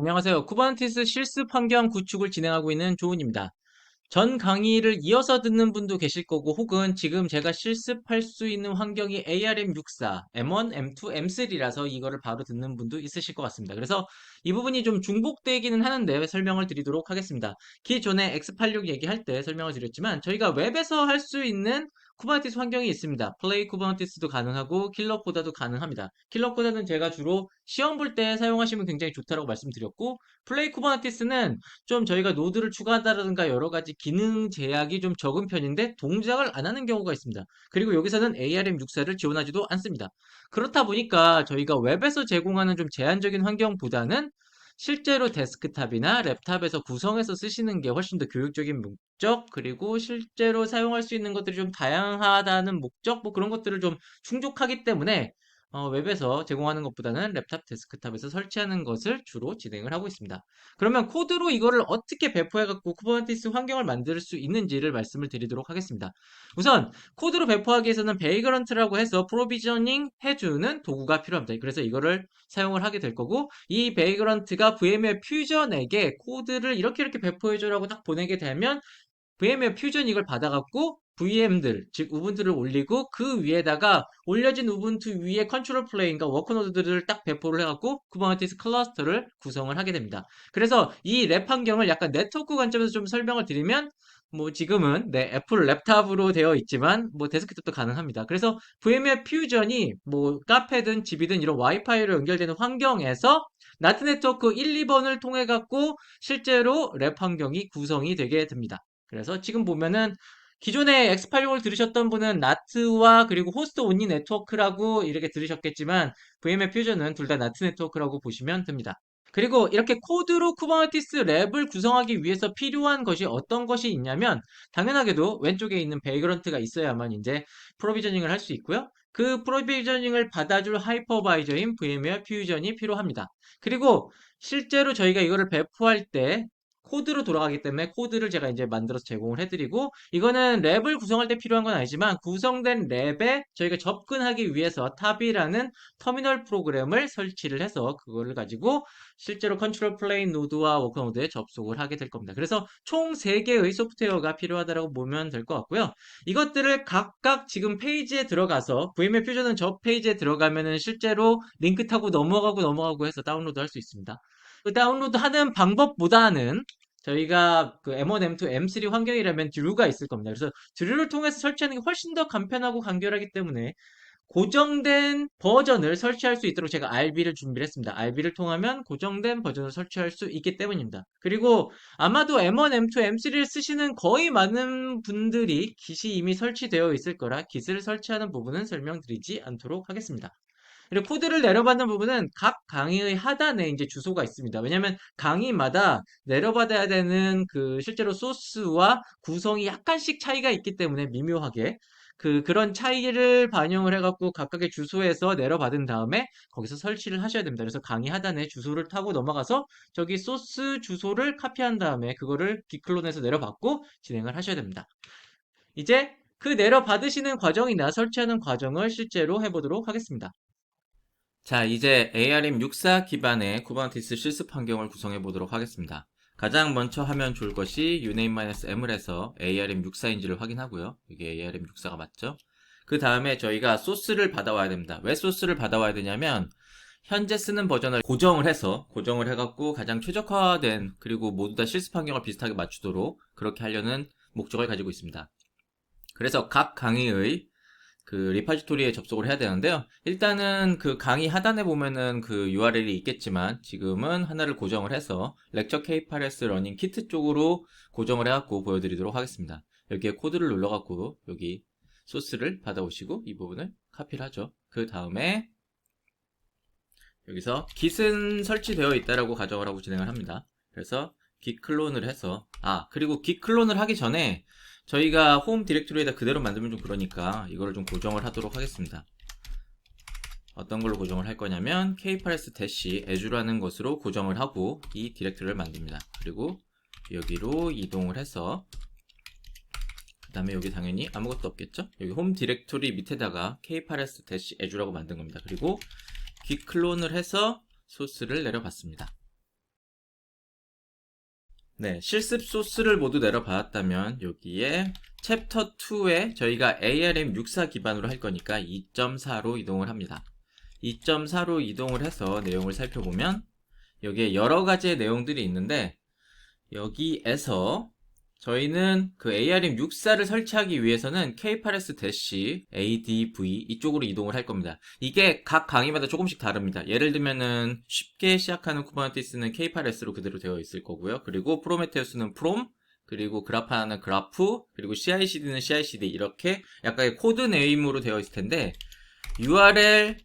안녕하세요. 쿠버네티스 실습 환경 구축을 진행하고 있는 조은입니다. 전 강의를 이어서 듣는 분도 계실 거고, 혹은 지금 제가 실습할 수 있는 환경이 ARM64, M1, M2, M3라서 이거를 바로 듣는 분도 있으실 것 같습니다. 그래서 이 부분이 좀 중복되기는 하는데 설명을 드리도록 하겠습니다. 기존에 X86 얘기할 때 설명을 드렸지만, 저희가 웹에서 할 수 있는 쿠버네티스 환경이 있습니다. 플레이 쿠버네티스도 가능하고 킬러코다도 가능합니다. 킬러코다는 제가 주로 시험 볼 때 사용하시면 굉장히 좋다고 말씀드렸고, 플레이 쿠버네티스는 좀 저희가 노드를 추가한다든가 여러 가지 기능 제약이 좀 적은 편인데 동작을 안 하는 경우가 있습니다. 그리고 여기서는 ARM64를 지원하지도 않습니다. 그렇다 보니까 저희가 웹에서 제공하는 좀 제한적인 환경보다는 실제로 데스크탑이나 랩탑에서 구성해서 쓰시는 게 훨씬 더 교육적인 목적, 그리고 실제로 사용할 수 있는 것들이 좀 다양하다는 목적, 뭐 그런 것들을 좀 충족하기 때문에 웹에서 제공하는 것보다는 랩탑, 데스크탑에서 설치하는 것을 주로 진행을 하고 있습니다. 그러면 코드로 이거를 어떻게 배포해갖고 쿠버네티스 환경을 만들 수 있는지를 말씀을 드리도록 하겠습니다. 우선 코드로 배포하기 위해서는 베이그런트라고 해서 프로비저닝 해주는 도구가 필요합니다. 그래서 이거를 사용을 하게 될 거고, 이 베이그런트가 VMware 퓨전에게 코드를 이렇게 배포해줘라고 딱 보내게 되면 VMware 퓨전 이걸 받아갖고 VM들, 즉 우분투를 올리고 그 위에다가 올려진 우분투 위에 컨트롤 플레인과 워커 노드들을 딱 배포를 해갖고 쿠버네티스 클러스터를 구성을 하게 됩니다. 그래서 이 랩 환경을 약간 네트워크 관점에서 좀 설명을 드리면, 뭐 지금은 네, 애플 랩탑으로 되어 있지만 뭐 데스크톱도 가능합니다. 그래서 VMware 퓨전이 뭐 카페든 집이든 이런 와이파이로 연결되는 환경에서 나트 네트워크 1, 2번을 통해 갖고 실제로 랩 환경이 구성이 되게 됩니다. 그래서 지금 보면은 기존에 X86을 들으셨던 분은 나트와 그리고 호스트 온리 네트워크라고 이렇게 들으셨겠지만 VMware 퓨전은 둘 다 나트 네트워크라고 보시면 됩니다. 그리고 이렇게 코드로 쿠버네티스 랩을 구성하기 위해서 필요한 것이 어떤 것이 있냐면, 당연하게도 왼쪽에 있는 베이그런트가 있어야만 이제 프로비저닝을 할 수 있고요. 그 프로비저닝을 받아줄 하이퍼바이저인 VMware 퓨전이 필요합니다. 그리고 실제로 저희가 이거를 배포할 때 코드로 돌아가기 때문에 코드를 제가 이제 만들어서 제공을 해드리고, 이거는 랩을 구성할 때 필요한 건 아니지만 구성된 랩에 저희가 접근하기 위해서 탑이라는 터미널 프로그램을 설치를 해서 그거를 가지고 실제로 컨트롤 플레인 노드와 워커 노드에 접속을 하게 될 겁니다. 그래서 총 3개의 소프트웨어가 필요하다고 보면 될 것 같고요. 이것들을 각각 지금 페이지에 들어가서 VMware 퓨전은 저 페이지에 들어가면은 실제로 링크 타고 넘어가고 해서 다운로드 할 수 있습니다. 그 다운로드 하는 방법보다는 저희가 그 M1, M2, M3 환경이라면 드루가 있을 겁니다. 그래서 드루를 통해서 설치하는 게 훨씬 더 간편하고 간결하기 때문에 고정된 버전을 설치할 수 있도록 제가 RB를 준비를 했습니다. RB를 통하면 고정된 버전을 설치할 수 있기 때문입니다. 그리고 아마도 M1, M2, M3를 쓰시는 거의 많은 분들이 깃이 이미 설치되어 있을 거라 깃을 설치하는 부분은 설명드리지 않도록 하겠습니다. 그리고 코드를 내려받는 부분은 각 강의의 하단에 이제 주소가 있습니다. 왜냐면 강의마다 내려받아야 되는 그 실제로 소스와 구성이 약간씩 차이가 있기 때문에 미묘하게 그런 차이를 반영을 해갖고 각각의 주소에서 내려받은 다음에 거기서 설치를 하셔야 됩니다. 그래서 강의 하단에 주소를 타고 넘어가서 저기 소스 주소를 카피한 다음에 그거를 깃클론에서 내려받고 진행을 하셔야 됩니다. 이제 그 내려받으시는 과정이나 설치하는 과정을 실제로 해보도록 하겠습니다. 자, 이제 ARM64 기반의 쿠버네티스 실습 환경을 구성해 보도록 하겠습니다. 가장 먼저 하면 좋을 것이 uname-m을 해서 ARM64인지를 확인하고요. 이게 ARM64가 맞죠? 그 다음에 저희가 소스를 받아와야 됩니다. 왜 소스를 받아와야 되냐면, 현재 쓰는 버전을 고정을 해갖고 가장 최적화된, 그리고 모두 다 실습 환경을 비슷하게 맞추도록 그렇게 하려는 목적을 가지고 있습니다. 그래서 각 강의의 그 리파지토리에 접속을 해야 되는데요. 일단은 그 강의 하단에 보면은 그 URL이 있겠지만 지금은 하나를 고정을 해서 렉처 K8S 러닝 키트 쪽으로 고정을 해갖고 보여드리도록 하겠습니다. 여기에 코드를 눌러갖고 여기 소스를 받아오시고 이 부분을 카피를 하죠. 그 다음에 여기서 git은 설치되어 있다라고 가정을 하고 진행을 합니다. 그래서 git 클론을 해서 그리고 git 클론을 하기 전에 저희가 홈 디렉토리에다 그대로 만들면 좀 그러니까 이거를 좀 고정을 하도록 하겠습니다. 어떤 걸로 고정을 할 거냐면 k8s-azu라는 것으로 고정을 하고 이 디렉토리를 만듭니다. 그리고 여기로 이동을 해서 그 다음에 여기 당연히 아무것도 없겠죠? 여기 홈 디렉토리 밑에다가 k8s-azu라고 만든 겁니다. 그리고 git 클론을 해서 소스를 내려봤습니다. 네, 실습 소스를 모두 내려받았다면 여기에 챕터 2에 저희가 ARM64 기반으로 할 거니까 2.4로 이동을 합니다. 2.4로 이동을 해서 내용을 살펴보면 여기에 여러 가지의 내용들이 있는데 여기에서 저희는 그 ARM64를 설치하기 위해서는 K8S-ADV 이쪽으로 이동을 할 겁니다. 이게 각 강의마다 조금씩 다릅니다. 예를 들면은 쉽게 시작하는 쿠버네티스는 K8S로 그대로 되어 있을 거고요. 그리고 프로메테우스는 프롬, 그리고 그라파나는 그라프, 그리고 CI/CD는 CI/CD 이렇게 약간의 코드 네임으로 되어 있을 텐데 URL.kr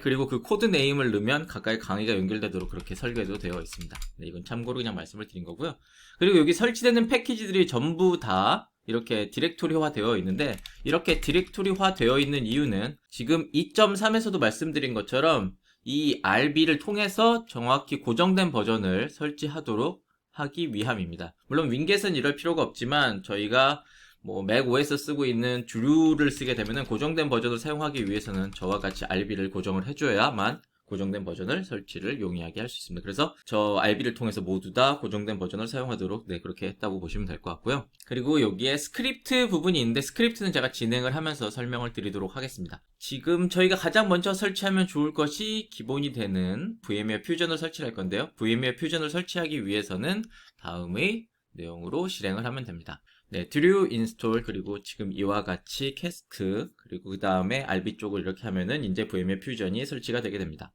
그리고 그 코드 네임을 넣으면 가까이 강의가 연결되도록 그렇게 설계도 되어 있습니다. 네, 이건 참고로 그냥 말씀을 드린 거고요. 그리고 여기 설치되는 패키지들이 전부 다 이렇게 디렉토리화 되어 있는데 이렇게 디렉토리화 되어 있는 이유는 지금 2.3에서도 말씀드린 것처럼 이 RB를 통해서 정확히 고정된 버전을 설치하도록 하기 위함입니다. 물론 윈겟은 이럴 필요가 없지만 저희가 뭐 맥OS 쓰고 있는 주류를 쓰게 되면은 고정된 버전을 사용하기 위해서는 저와 같이 RB를 고정을 해줘야만 고정된 버전을 설치를 용이하게 할 수 있습니다. 그래서 저 RB를 통해서 모두 다 고정된 버전을 사용하도록 그렇게 했다고 보시면 될 것 같고요. 그리고 여기에 스크립트 부분이 있는데 스크립트는 제가 진행을 하면서 설명을 드리도록 하겠습니다. 지금 저희가 가장 먼저 설치하면 좋을 것이 기본이 되는 VMware 퓨전을 설치할 건데요. VMware 퓨전을 설치하기 위해서는 다음의 내용으로 실행을 하면 됩니다. 네, 드류 인스톨 그리고 지금 이와 같이 캐스크 그리고 그 다음에 RB 쪽을 이렇게 하면은 이제 VMware 퓨전이 설치가 되게 됩니다.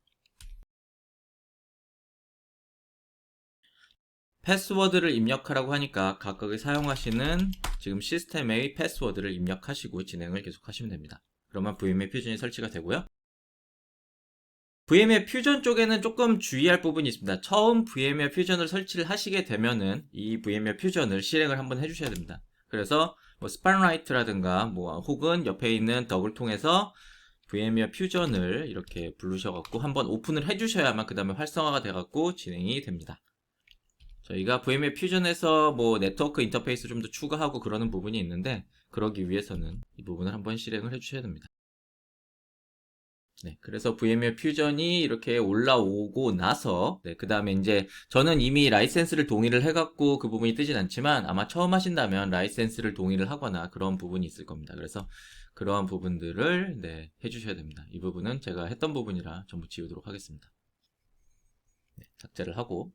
패스워드를 입력하라고 하니까 각각의 사용하시는 지금 시스템의 패스워드를 입력하시고 진행을 계속 하시면 됩니다. 그러면 VMware 퓨전이 설치가 되고요. VMware 퓨전 쪽에는 조금 주의할 부분이 있습니다. 처음 VMware 퓨전을 설치를 하시게 되면은 이 VMware 퓨전을 실행을 한번 해주셔야 됩니다. 그래서 뭐 스판라이트라든가 뭐 혹은 옆에 있는 덕을 통해서 VMware 퓨전을 이렇게 부르셔갖고 한번 오픈을 해주셔야만 그 다음에 활성화가 돼갖고 진행이 됩니다. 저희가 VMware 퓨전에서 뭐 네트워크 인터페이스 좀 더 추가하고 그러는 부분이 있는데 그러기 위해서는 이 부분을 한번 실행을 해주셔야 됩니다. 네, 그래서 VMware 퓨전이 이렇게 올라오고 나서 그 다음에 이제 저는 이미 라이센스를 동의를 해갖고 그 부분이 뜨진 않지만 아마 처음 하신다면 라이센스를 동의를 하거나 그런 부분이 있을 겁니다. 그래서 그러한 부분들을 해주셔야 됩니다. 이 부분은 제가 했던 부분이라 전부 지우도록 하겠습니다. 삭제를 하고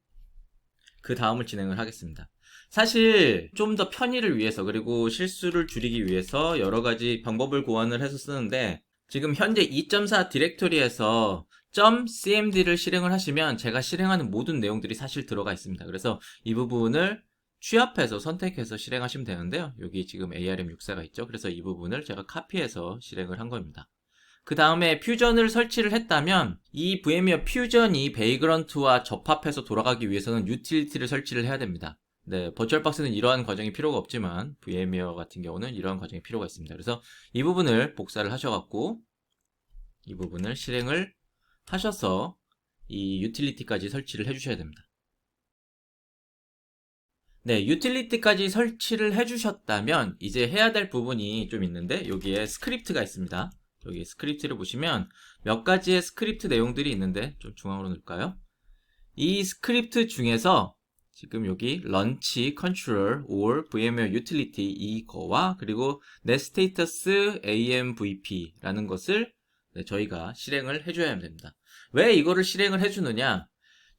그 다음을 진행을 하겠습니다. 사실 좀 더 편의를 위해서 그리고 실수를 줄이기 위해서 여러 가지 방법을 고안을 해서 쓰는데 지금 현재 2.4 디렉토리에서 .cmd를 실행을 하시면 제가 실행하는 모든 내용들이 사실 들어가 있습니다. 그래서 이 부분을 취합해서 선택해서 실행하시면 되는데요. 여기 지금 ARM64가 있죠. 그래서 이 부분을 제가 카피해서 실행을 한 겁니다. 그 다음에 퓨전을 설치를 했다면 이 VMware 퓨전이 베이그런트와 접합해서 돌아가기 위해서는 유틸리티를 설치를 해야 됩니다. 네, 버추얼박스는 이러한 과정이 필요가 없지만 VMware 같은 경우는 이러한 과정이 필요가 있습니다. 그래서 이 부분을 복사를 하셔갖고 이 부분을 실행을 하셔서 이 유틸리티까지 설치를 해주셔야 됩니다. 네, 유틸리티까지 설치를 해주셨다면 이제 해야 될 부분이 좀 있는데 여기에 스크립트가 있습니다. 여기 스크립트를 보시면 몇 가지의 스크립트 내용들이 있는데 좀 중앙으로 놓을까요? 이 스크립트 중에서 지금 여기 launch control or VMware utility 이거와 그리고 net status AMVP라는 것을 저희가 실행을 해줘야 됩니다. 왜 이거를 실행을 해주느냐?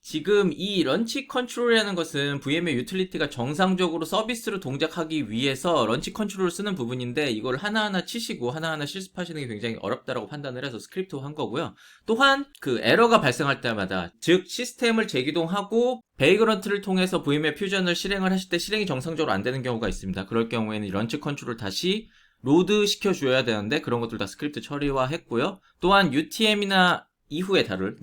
지금 이 런치 컨트롤이라는 것은 VMware 유틸리티가 정상적으로 서비스로 동작하기 위해서 런치 컨트롤을 쓰는 부분인데 이걸 하나하나 치시고 하나하나 실습하시는 게 굉장히 어렵다고 판단을 해서 스크립트화한 거고요. 또한 그 에러가 발생할 때마다 즉 시스템을 재기동하고 베이그런트를 통해서 VMware 퓨전을 실행을 하실 때 실행이 정상적으로 안 되는 경우가 있습니다. 그럴 경우에는 런치 컨트롤을 다시 로드 시켜줘야 되는데 그런 것들 다 스크립트 처리화했고요. 또한 UTM이나 이후에 다룰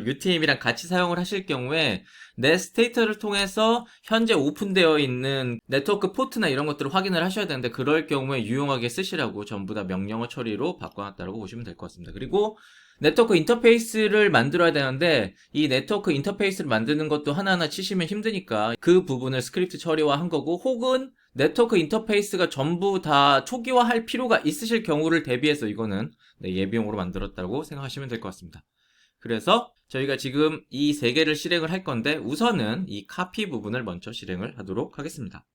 UTM이랑 같이 사용을 하실 경우에 내 스테이터를 통해서 현재 오픈되어 있는 네트워크 포트나 이런 것들을 확인을 하셔야 되는데 그럴 경우에 유용하게 쓰시라고 전부 다 명령어 처리로 바꿔놨다고 보시면 될 것 같습니다. 그리고 네트워크 인터페이스를 만들어야 되는데 이 네트워크 인터페이스를 만드는 것도 하나하나 치시면 힘드니까 그 부분을 스크립트 처리화한 거고 혹은 네트워크 인터페이스가 전부 다 초기화할 필요가 있으실 경우를 대비해서 이거는 예비용으로 만들었다고 생각하시면 될 것 같습니다. 그래서 저희가 지금 이 세 개를 실행을 할 건데 우선은 이 카피 부분을 먼저 실행을 하도록 하겠습니다.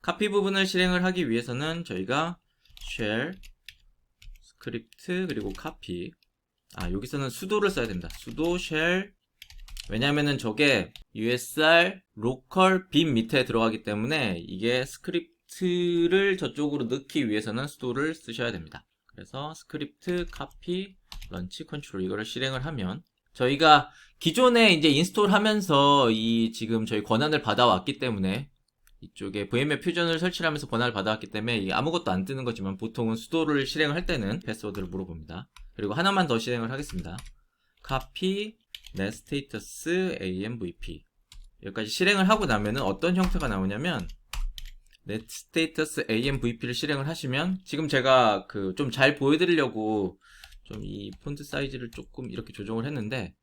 카피 부분을 실행을 하기 위해서는 저희가 shell 스크립트 그리고 카피 여기서는 sudo를 써야 됩니다. sudo shell 왜냐면은 저게 usr local bin 밑에 들어가기 때문에 이게 스크립트를 저쪽으로 넣기 위해서는 sudo를 쓰셔야 됩니다. 그래서 스크립트 카피 런치 컨트롤 이거를 실행을 하면 저희가 기존에 이제 인스톨 하면서 이 지금 저희 권한을 받아왔기 때문에 이쪽에 VMware 퓨전을 설치를 하면서 권한을 받아왔기 때문에 이게 아무것도 안 뜨는 거지만 보통은 sudo를 실행을 할 때는 패스워드를 물어봅니다. 그리고 하나만 더 실행을 하겠습니다. copy net status amvp 여기까지 실행을 하고 나면은 어떤 형태가 나오냐면 net status amvp를 실행을 하시면 지금 제가 그 좀 잘 보여드리려고 좀 이 폰트 사이즈를 조금 이렇게 조정을 했는데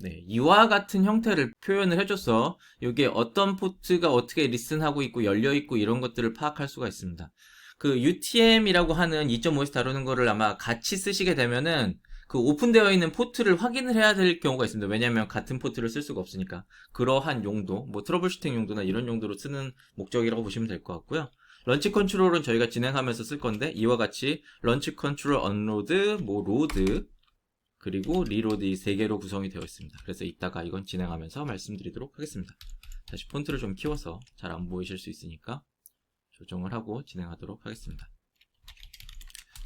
네, 이와 같은 형태를 표현을 해줘서 여기에 어떤 포트가 어떻게 리슨하고 있고 열려있고 이런 것들을 파악할 수가 있습니다. 그 UTM이라고 하는 2.5에서 다루는 거를 아마 같이 쓰시게 되면은 그 오픈되어 있는 포트를 확인을 해야 될 경우가 있습니다. 왜냐하면 같은 포트를 쓸 수가 없으니까. 그러한 용도, 뭐 트러블 슈팅 용도나 이런 용도로 쓰는 목적이라고 보시면 될 것 같고요. 런치 컨트롤은 저희가 진행하면서 쓸 건데 이와 같이 런치 컨트롤 언로드, 뭐 로드 그리고 리로드 이 세 개로 구성이 되어 있습니다. 그래서 이따가 이건 진행하면서 말씀드리도록 하겠습니다. 다시 폰트를 좀 키워서 잘 안 보이실 수 있으니까 조정을 하고 진행하도록 하겠습니다.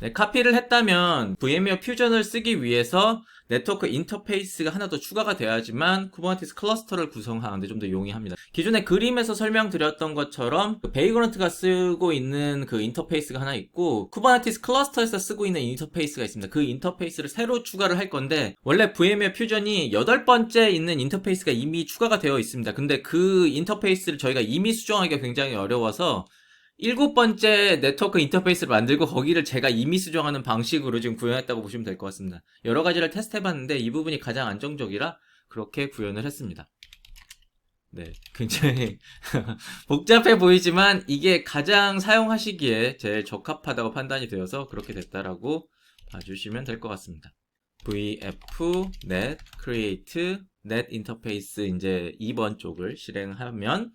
네, 카피를 했다면 VMware 퓨전을 쓰기 위해서 네트워크 인터페이스가 하나 더 추가가 돼야지만 쿠버네티스 클러스터를 구성하는데 좀 더 용이합니다. 기존에 그림에서 설명드렸던 것처럼 베이그런트가 쓰고 있는 그 인터페이스가 하나 있고 쿠버네티스 클러스터에서 쓰고 있는 인터페이스가 있습니다. 그 인터페이스를 새로 추가를 할 건데 원래 VMware 퓨전이 8번째 있는 인터페이스가 이미 추가가 되어 있습니다. 근데 그 인터페이스를 저희가 이미 수정하기가 굉장히 어려워서 7번째 네트워크 인터페이스를 만들고 거기를 제가 이미 수정하는 방식으로 지금 구현했다고 보시면 될 것 같습니다. 여러 가지를 테스트해봤는데 이 부분이 가장 안정적이라 그렇게 구현을 했습니다. 네, 굉장히 복잡해 보이지만 이게 가장 사용하시기에 제일 적합하다고 판단이 되어서 그렇게 됐다라고 봐주시면 될 것 같습니다. vf net create net interface 이제 2번 쪽을 실행하면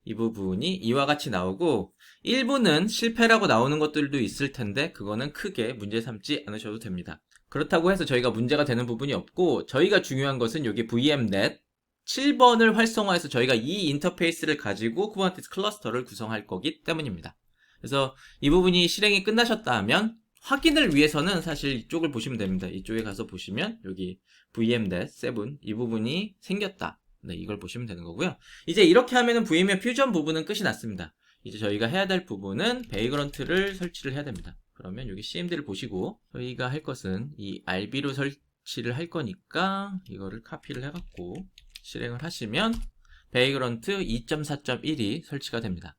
이 부분이 이와 같이 나오고 일부는 실패라고 나오는 것들도 있을 텐데 그거는 크게 문제 삼지 않으셔도 됩니다. 그렇다고 해서 저희가 문제가 되는 부분이 없고 저희가 중요한 것은 여기 vmnet 7번을 활성화해서 저희가 이 인터페이스를 가지고 쿠버네티스 클러스터를 구성할 거기 때문입니다. 그래서 이 부분이 실행이 끝나셨다 하면 확인을 위해서는 사실 이쪽을 보시면 됩니다. 이쪽에 가서 보시면 여기 vmnet 7 이 부분이 생겼다. 네, 이걸 보시면 되는 거고요. 이제 이렇게 하면은 VMware 퓨전 부분은 끝이 났습니다. 이제 저희가 해야 될 부분은 베이그런트를 설치를 해야 됩니다. 그러면 여기 CMD를 보시고 저희가 할 것은 이 RB로 설치를 할 거니까 이거를 카피를 해갖고 실행을 하시면 베이그런트 2.4.1이 설치가 됩니다.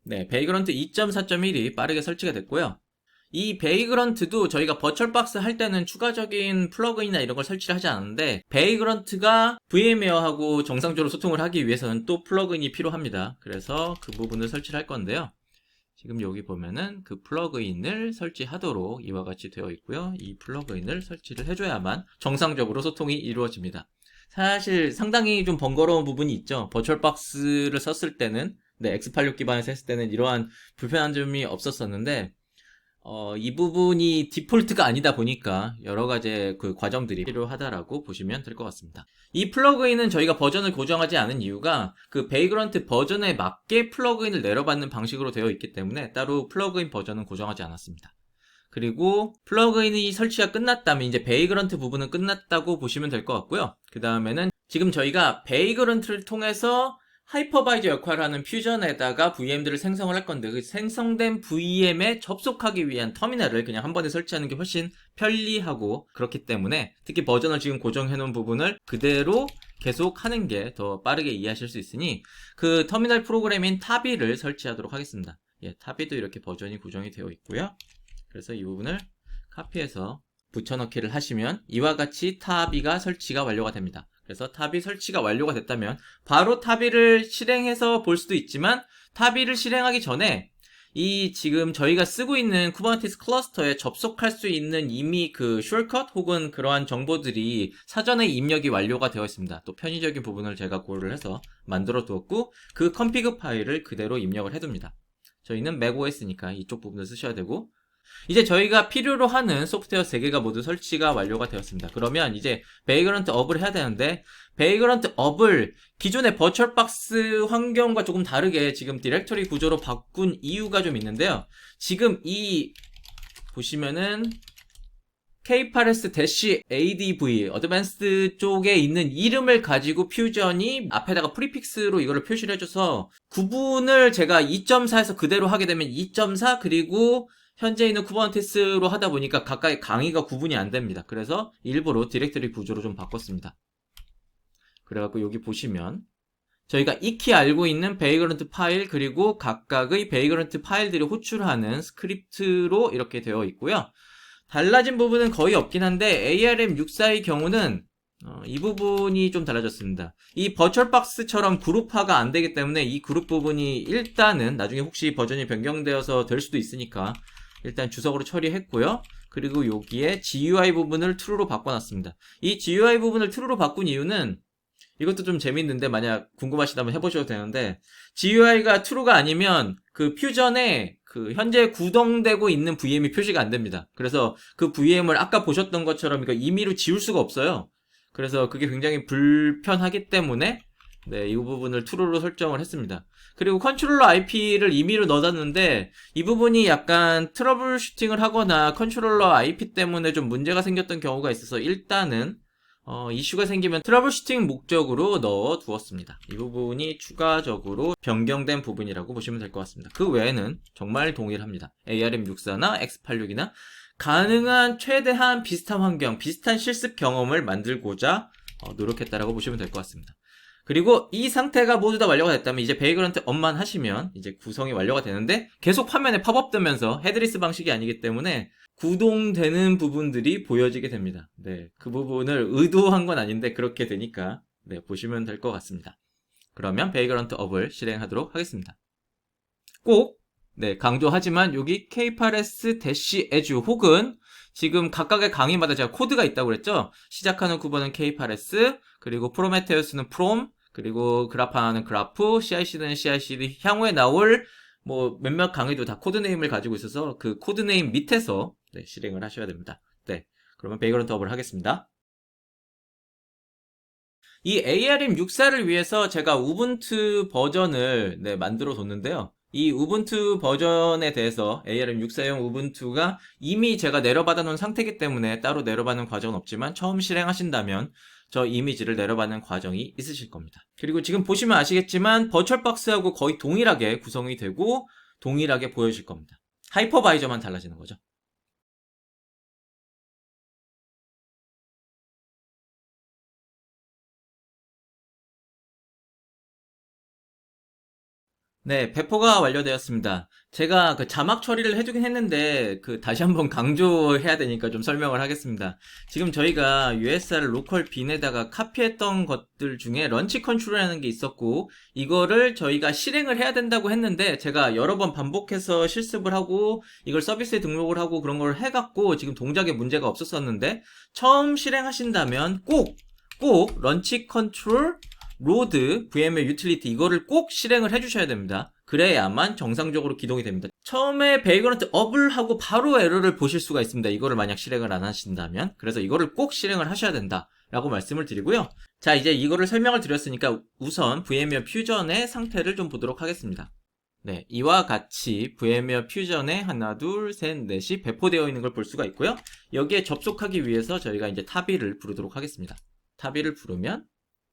네, 베이그런트 2.4.1이 빠르게 설치가 됐고요. 이 베이그런트도 저희가 버추얼박스 할 때는 추가적인 플러그인이나 이런 걸 설치를 하지 않는데 베이그런트가 VMware하고 정상적으로 소통을 하기 위해서는 또 플러그인이 필요합니다. 그래서 그 부분을 설치를 할 건데요. 지금 여기 보면은 그 플러그인을 설치하도록 이와 같이 되어 있고요. 이 플러그인을 설치를 해줘야만 정상적으로 소통이 이루어집니다. 사실 상당히 좀 번거로운 부분이 있죠. 버추얼박스를 썼을 때는 X86 기반에서 했을 때는 이러한 불편한 점이 없었었는데 이 부분이 디폴트가 아니다 보니까 여러 가지 그 과정들이 필요하다라고 보시면 될 것 같습니다. 이 플러그인은 저희가 버전을 고정하지 않은 이유가 그 베이그런트 버전에 맞게 플러그인을 내려받는 방식으로 되어 있기 때문에 따로 플러그인 버전은 고정하지 않았습니다. 그리고 플러그인이 설치가 끝났다면 이제 베이그런트 부분은 끝났다고 보시면 될 것 같고요. 그 다음에는 지금 저희가 베이그런트를 통해서 하이퍼바이저 역할을 하는 퓨전에다가 VM들을 생성을 할 건데 그 생성된 VM에 접속하기 위한 터미널을 그냥 한 번에 설치하는 게 훨씬 편리하고 그렇기 때문에 특히 버전을 지금 고정해 놓은 부분을 그대로 계속 하는 게 더 빠르게 이해하실 수 있으니 그 터미널 프로그램인 타비를 설치하도록 하겠습니다. 예, 타비도 이렇게 버전이 고정이 되어 있고요. 그래서 이 부분을 카피해서 붙여넣기를 하시면 이와 같이 타비가 설치가 완료가 됩니다. 그래서 타비 설치가 완료가 됐다면 바로 타비를 실행해서 볼 수도 있지만 타비를 실행하기 전에 이 지금 저희가 쓰고 있는 쿠버네티스 클러스터에 접속할 수 있는 이미 그 숄컷 혹은 그러한 정보들이 사전에 입력이 완료가 되어 있습니다. 또 편의적인 부분을 제가 고려를 해서 만들어 두었고 그 컴피그 파일을 그대로 입력을 해둡니다. 저희는 맥OS니까 이쪽 부분을 쓰셔야 되고 이제 저희가 필요로 하는 소프트웨어 3개가 모두 설치가 완료가 되었습니다. 그러면 이제 베이그런트 업을 해야 되는데 베이그런트 업을 기존의 버추얼박스 환경과 조금 다르게 지금 디렉터리 구조로 바꾼 이유가 좀 있는데요. 지금 이 보시면은 K8s-ADV 어드밴스드 쪽에 있는 이름을 가지고 퓨전이 앞에다가 프리픽스로 이거를 표시를 해줘서 구분을 제가 2.4에서 그대로 하게 되면 2.4 그리고 현재 있는 쿠버네티스로 하다 보니까 각각의 강의가 구분이 안 됩니다. 그래서 일부러 디렉터리 구조로 좀 바꿨습니다. 그래갖고 여기 보시면 저희가 익히 알고 있는 베이그런트 파일 그리고 각각의 베이그런트 파일들이 호출하는 스크립트로 이렇게 되어 있고요. 달라진 부분은 거의 없긴 한데 ARM64의 경우는 이 부분이 좀 달라졌습니다. 이 버추얼박스처럼 그룹화가 안 되기 때문에 이 그룹 부분이 일단은 나중에 혹시 버전이 변경되어서 될 수도 있으니까 일단 주석으로 처리했고요. 그리고 여기에 GUI 부분을 true로 바꿔놨습니다. 이 GUI 부분을 true로 바꾼 이유는 이것도 좀 재밌는데 만약 궁금하시다면 해보셔도 되는데 GUI가 true가 아니면 그 퓨전에 그 현재 구동되고 있는 VM이 표시가 안 됩니다. 그래서 그 VM을 아까 보셨던 것처럼 이거 임의로 지울 수가 없어요. 그래서 그게 굉장히 불편하기 때문에 네, 이 부분을 true로 설정을 했습니다. 그리고 컨트롤러 IP를 임의로 넣어놨는데 이 부분이 약간 트러블 슈팅을 하거나 컨트롤러 IP 때문에 좀 문제가 생겼던 경우가 있어서 일단은 이슈가 생기면 트러블 슈팅 목적으로 넣어 두었습니다. 이 부분이 추가적으로 변경된 부분이라고 보시면 될 것 같습니다. 그 외에는 정말 동일합니다. ARM64나 X86이나 가능한 최대한 비슷한 환경, 비슷한 실습 경험을 만들고자 노력했다라고 보시면 될 것 같습니다. 그리고 이 상태가 모두 다 완료가 됐다면 이제 베이그런트 업만 하시면 이제 구성이 완료가 되는데 계속 화면에 팝업 뜨면서 헤드리스 방식이 아니기 때문에 구동되는 부분들이 보여지게 됩니다. 네, 그 부분을 의도한 건 아닌데 그렇게 되니까 네, 보시면 될 것 같습니다. 그러면 베이그런트 업을 실행하도록 하겠습니다. 꼭 네, 강조하지만 여기 K8s-edge 혹은 지금 각각의 강의마다 제가 코드가 있다고 그랬죠? 시작하는 구번은 K8s, 그리고 프로메테우스는 프롬, 그리고 그라파는 그라프, CICD는 CICD, 향후에 나올 뭐 몇몇 강의도 다 코드네임을 가지고 있어서 그 코드네임 밑에서 네, 실행을 하셔야 됩니다. 네, 그러면 베이그런트 업을 하겠습니다. 이 ARM64를 위해서 제가 우분투 버전을 네, 만들어 뒀는데요. 이 우분투 버전에 대해서 ARM64용 우분투가 이미 제가 내려받아 놓은 상태이기 때문에 따로 내려받는 과정은 없지만 처음 실행하신다면 저 이미지를 내려받는 과정이 있으실 겁니다. 그리고 지금 보시면 아시겠지만 버추얼박스하고 거의 동일하게 구성이 되고 동일하게 보여질 겁니다. 하이퍼바이저만 달라지는 거죠. 네, 배포가 완료되었습니다. 제가 그 자막 처리를 해두긴 했는데 다시 한번 강조해야 되니까 좀 설명을 하겠습니다. 지금 저희가 USR 로컬 빈에다가 카피했던 것들 중에 런치 컨트롤이라는 게 있었고 이거를 저희가 실행을 해야 된다고 했는데 제가 여러 번 반복해서 실습을 하고 이걸 서비스에 등록을 하고 그런 걸 해갖고 지금 동작에 문제가 없었었는데 처음 실행하신다면 꼭 런치 컨트롤 로드, VMware 유틸리티 이거를 꼭 실행을 해주셔야 됩니다. 그래야만 정상적으로 기동이 됩니다. 처음에 베이그런트 업을 하고 바로 에러를 보실 수가 있습니다. 이거를 만약 실행을 안 하신다면. 그래서 이거를 꼭 실행을 하셔야 된다 라고 말씀을 드리고요. 자, 이제 이거를 설명을 드렸으니까 우선 VMware 퓨전의 상태를 좀 보도록 하겠습니다. 네, 이와 같이 VMware 퓨전에 하나, 둘, 셋, 넷이 배포되어 있는 걸 볼 수가 있고요. 여기에 접속하기 위해서 저희가 이제 타비를 부르도록 하겠습니다. 타비를 부르면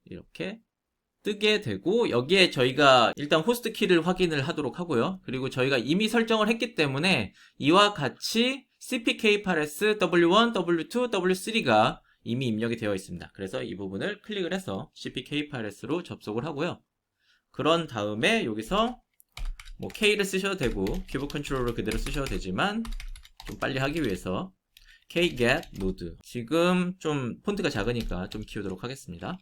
이렇게 뜨게 되고 여기에 저희가 일단 호스트 키를 확인을 하도록 하고요. 그리고 저희가 이미 설정을 했기 때문에 이와 같이 CPK8S W1, W2, W3가 이미 입력이 되어 있습니다. 그래서 이 부분을 클릭을 해서 CPK8S로 접속을 하고요. 그런 다음에 여기서 뭐 K를 쓰셔도 되고 큐브 컨트롤러 그대로 쓰셔도 되지만 좀 빨리 하기 위해서 kget node 지금 좀 폰트가 작으니까 좀 키우도록 하겠습니다.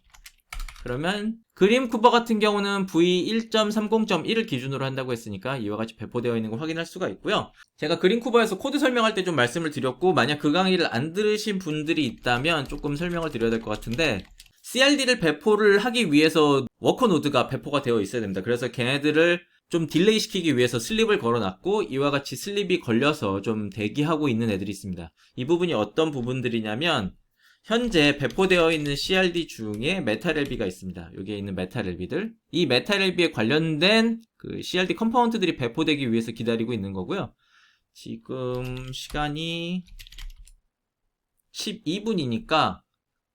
그러면 그림 쿠버 같은 경우는 V1.30.1을 기준으로 한다고 했으니까 이와 같이 배포되어 있는 걸 확인할 수가 있고요. 제가 그림 쿠버에서 코드 설명할 때 좀 말씀을 드렸고, 만약 그 강의를 안 들으신 분들이 있다면 조금 설명을 드려야 될 것 같은데, CRD를 배포를 하기 위해서 워커 노드가 배포가 되어 있어야 됩니다. 그래서 걔네들을 좀 딜레이 시키기 위해서 슬립을 걸어놨고, 이와 같이 슬립이 걸려서 좀 대기하고 있는 애들이 있습니다. 이 부분이 어떤 부분들이냐면, 현재 배포되어 있는 CRD 중에 메탈LB가 있습니다. 여기에 있는 메탈LB들. 이 메탈LB에 관련된 그 CRD 컴포넌트들이 배포되기 위해서 기다리고 있는 거고요. 지금 시간이 12분이니까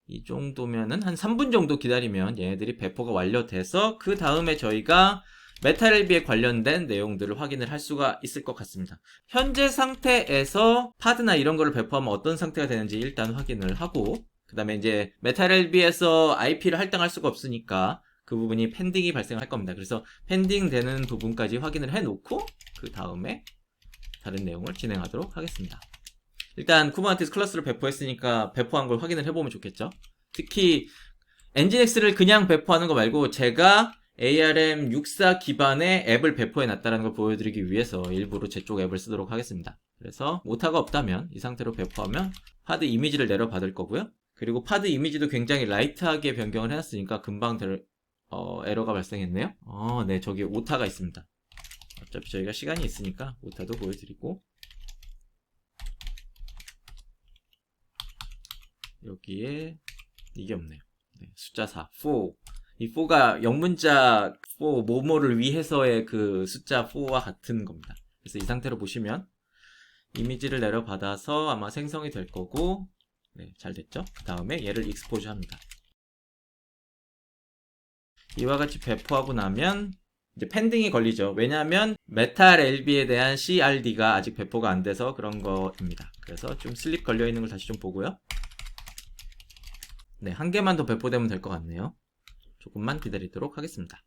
이 정도면은 한 3분 정도 기다리면 얘네들이 배포가 완료돼서 그 다음에 저희가 메탈LB에 관련된 내용들을 확인을 할 수가 있을 것 같습니다. 현재 상태에서 파드나 이런 거를 배포하면 어떤 상태가 되는지 일단 확인을 하고, 그 다음에 이제 메탈LB에서 IP를 할당할 수가 없으니까 그 부분이 펜딩이 발생할 겁니다. 그래서 펜딩 되는 부분까지 확인을 해놓고 그 다음에 다른 내용을 진행하도록 하겠습니다. 일단 쿠버네티스 클러스를 배포했으니까 배포한 걸 확인을 해보면 좋겠죠. 특히 엔진엑스를 그냥 배포하는 거 말고 제가 ARM64 기반의 앱을 배포해놨다는 걸 보여드리기 위해서 일부러 제 쪽 앱을 쓰도록 하겠습니다. 그래서 오타가 없다면 이 상태로 배포하면 파드 이미지를 내려받을 거고요. 그리고 파드 이미지도 굉장히 라이트하게 변경을 해놨으니까 금방 에러가 발생했네요. 네, 저기 오타가 있습니다. 어차피 저희가 시간이 있으니까 오타도 보여드리고, 여기에 이게 없네요. 네, 숫자 4, 4. 이 4가 영문자 4, 뭐뭐를 위해서의 그 숫자 4와 같은 겁니다. 그래서 이 상태로 보시면 이미지를 내려받아서 아마 생성이 될 거고, 네, 잘 됐죠? 그 다음에 얘를 익스포즈 합니다. 이와 같이 배포하고 나면 이제 펜딩이 걸리죠. 왜냐하면 메탈LB에 대한 CRD가 아직 배포가 안 돼서 그런 거입니다. 그래서 좀 슬립 걸려 있는 걸 다시 좀 보고요. 네, 한 개만 더 배포되면 될 것 같네요. 조금만 기다리도록 하겠습니다.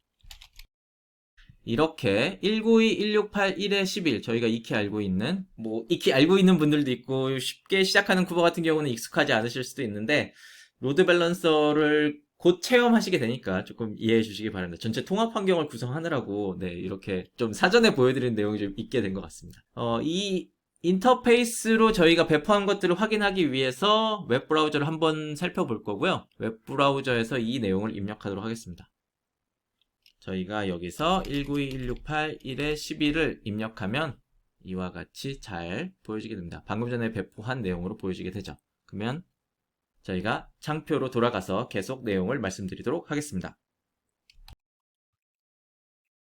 이렇게 192, 168, 1에 11 저희가 익히 알고 있는, 익히 알고 있는 분들도 있고 쉽게 시작하는 쿠버 같은 경우는 익숙하지 않으실 수도 있는데, 로드 밸런서를 곧 체험하시게 되니까 조금 이해해 주시기 바랍니다. 전체 통합 환경을 구성하느라고 네, 이렇게 좀 사전에 보여드리는 내용이 좀 있게 된 것 같습니다. 이 인터페이스로 저희가 배포한 것들을 확인하기 위해서 웹브라우저를 한번 살펴볼 거고요. 웹브라우저에서 이 내용을 입력하도록 하겠습니다. 저희가 여기서 192, 168, 1에 11을 입력하면 이와 같이 잘 보여지게 됩니다. 방금 전에 배포한 내용으로 보여지게 되죠. 그러면 저희가 창표로 돌아가서 계속 내용을 말씀드리도록 하겠습니다.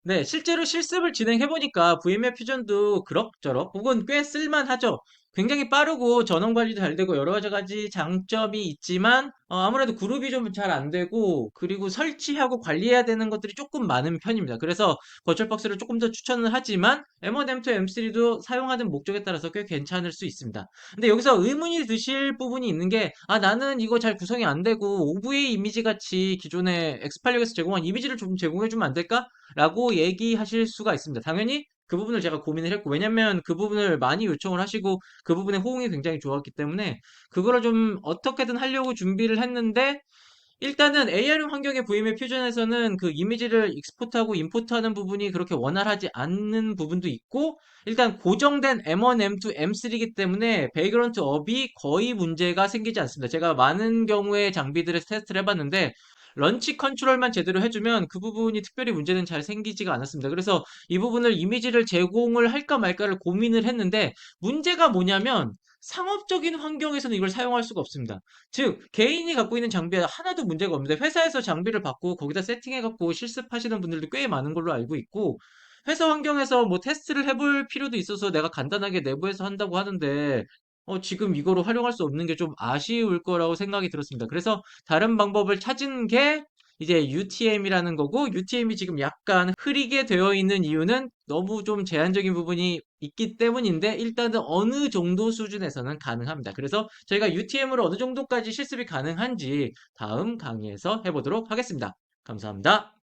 네, 실제로 실습을 진행해보니까 VMware 퓨전도 그럭저럭 혹은 꽤 쓸만하죠. 굉장히 빠르고 전원 관리도 잘 되고 여러 가지 장점이 있지만 아무래도 그룹이 좀 잘 안 되고, 그리고 설치하고 관리해야 되는 것들이 조금 많은 편입니다. 그래서 버추얼박스를 조금 더 추천을 하지만 M1, M2, M3도 사용하는 목적에 따라서 꽤 괜찮을 수 있습니다. 근데 여기서 의문이 드실 부분이 있는 게, 나는 이거 잘 구성이 안 되고 OVA 이미지 같이 기존에 X86에서 제공한 이미지를 좀 제공해주면 안 될까? 라고 얘기하실 수가 있습니다. 당연히 그 부분을 제가 고민을 했고, 왜냐면 그 부분을 많이 요청을 하시고 그 부분에 호응이 굉장히 좋았기 때문에 그거를 좀 어떻게든 하려고 준비를 했는데, 일단은 ARM 환경의 VMware 퓨전에서는 그 이미지를 익스포트하고 임포트하는 부분이 그렇게 원활하지 않는 부분도 있고, 일단 고정된 M1, M2, M3이기 때문에 베이그런트 업이 거의 문제가 생기지 않습니다. 제가 많은 경우의 장비들을 테스트를 해봤는데 런치 컨트롤만 제대로 해주면 그 부분이 특별히 문제는 잘 생기지가 않았습니다. 그래서 이 부분을 이미지를 제공을 할까 말까를 고민을 했는데, 문제가 뭐냐면 상업적인 환경에서는 이걸 사용할 수가 없습니다. 즉, 개인이 갖고 있는 장비에 하나도 문제가 없는데 회사에서 장비를 받고 거기다 세팅해갖고 실습하시는 분들도 꽤 많은 걸로 알고 있고, 회사 환경에서 뭐 테스트를 해볼 필요도 있어서 내가 간단하게 내부에서 한다고 하는데 지금 이거로 활용할 수 없는 게 좀 아쉬울 거라고 생각이 들었습니다. 그래서 다른 방법을 찾은 게 이제 UTM이라는 거고, UTM이 지금 약간 흐리게 되어 있는 이유는 너무 좀 제한적인 부분이 있기 때문인데, 일단은 어느 정도 수준에서는 가능합니다. 그래서 저희가 UTM으로 어느 정도까지 실습이 가능한지 다음 강의에서 해보도록 하겠습니다. 감사합니다.